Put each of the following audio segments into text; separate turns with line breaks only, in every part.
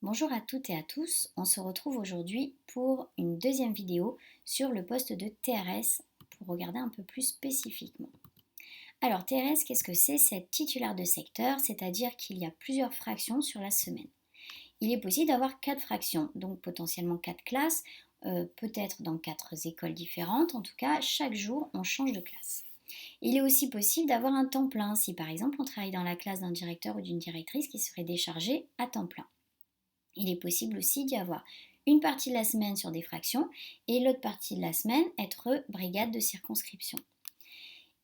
Bonjour à toutes et à tous, on se retrouve aujourd'hui pour une deuxième vidéo sur le poste de TRS pour regarder un peu plus spécifiquement. Alors TRS, qu'est-ce que c'est? C'est être titulaire de secteur, c'est-à-dire qu'il y a plusieurs fractions sur la semaine. Il est possible d'avoir 4 fractions, donc potentiellement 4 classes, peut-être dans 4 écoles différentes, en tout cas chaque jour on change de classe. Il est aussi possible d'avoir un temps plein, si par exemple on travaille dans la classe d'un directeur ou d'une directrice qui serait déchargé à temps plein. Il est possible aussi d'y avoir une partie de la semaine sur des fractions et l'autre partie de la semaine être brigade de circonscription.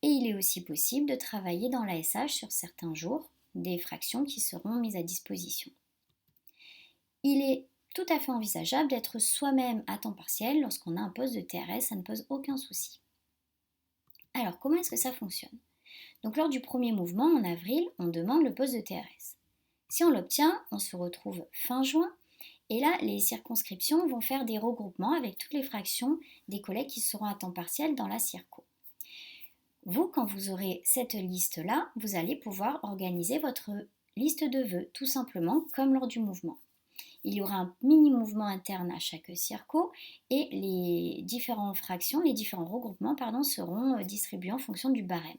Et il est aussi possible de travailler dans l'ASH sur certains jours, des fractions qui seront mises à disposition. Il est tout à fait envisageable d'être soi-même à temps partiel lorsqu'on a un poste de TRS, ça ne pose aucun souci. Alors comment est-ce que ça fonctionne? Donc lors du premier mouvement en avril, on demande le poste de TRS. Si on l'obtient, on se retrouve fin juin. Et là, les circonscriptions vont faire des regroupements avec toutes les fractions des collègues qui seront à temps partiel dans la circo. Vous, quand vous aurez cette liste-là, vous allez pouvoir organiser votre liste de vœux, tout simplement comme lors du mouvement. Il y aura un mini-mouvement interne à chaque circo et les différentes fractions, les différents regroupements seront distribués en fonction du barème.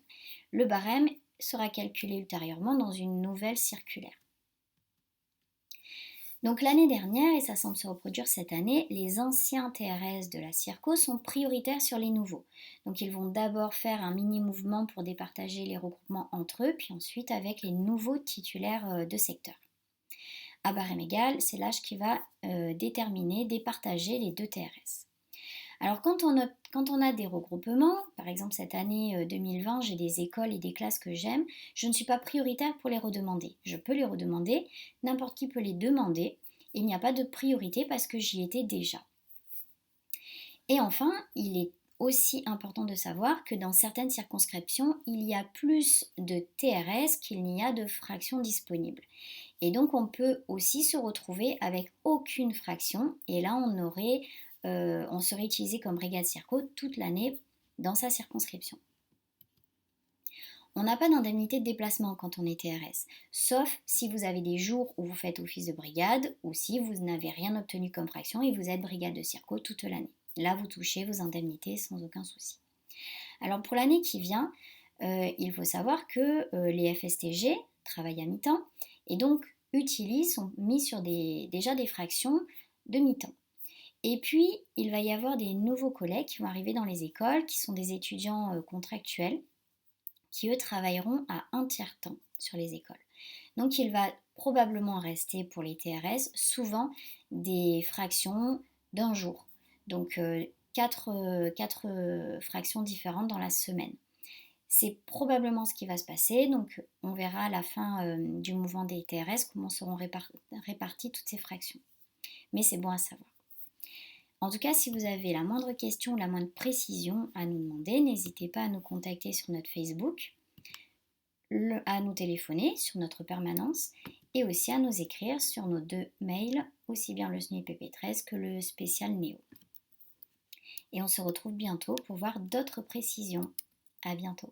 Le barème sera calculé ultérieurement dans une nouvelle circulaire. Donc l'année dernière, et ça semble se reproduire cette année, les anciens TRS de la Circo sont prioritaires sur les nouveaux. Donc ils vont d'abord faire un mini-mouvement pour départager les regroupements entre eux, puis ensuite avec les nouveaux titulaires de secteur. À barème égal, c'est l'âge qui va départager les deux TRS. Alors quand on a des regroupements, par exemple cette année 2020, j'ai des écoles et des classes que j'aime, je ne suis pas prioritaire pour les redemander. Je peux les redemander, n'importe qui peut les demander, il n'y a pas de priorité parce que j'y étais déjà. Et enfin, il est aussi important de savoir que dans certaines circonscriptions, il y a plus de TRS qu'il n'y a de fractions disponibles. Et donc on peut aussi se retrouver avec aucune fraction, et là on serait utilisé comme brigade circo toute l'année dans sa circonscription. On n'a pas d'indemnité de déplacement quand on est TRS, sauf si vous avez des jours où vous faites office de brigade ou si vous n'avez rien obtenu comme fraction et vous êtes brigade de circo toute l'année. Là, vous touchez vos indemnités sans aucun souci. Alors pour l'année qui vient, il faut savoir que les FSTG travaillent à mi-temps et donc sont mis sur déjà des fractions de mi-temps. Et puis, il va y avoir des nouveaux collègues qui vont arriver dans les écoles, qui sont des étudiants contractuels, qui eux travailleront à un tiers-temps sur les écoles. Donc il va probablement rester pour les TRS souvent des fractions d'un jour. Donc 4 fractions différentes dans la semaine. C'est probablement ce qui va se passer, donc on verra à la fin du mouvement des TRS comment seront réparties toutes ces fractions. Mais c'est bon à savoir. En tout cas, si vous avez la moindre question ou la moindre précision à nous demander, n'hésitez pas à nous contacter sur notre Facebook, à nous téléphoner sur notre permanence et aussi à nous écrire sur nos 2 mails, aussi bien le SNU PP13 que le spécial Néo. Et on se retrouve bientôt pour voir d'autres précisions. À bientôt.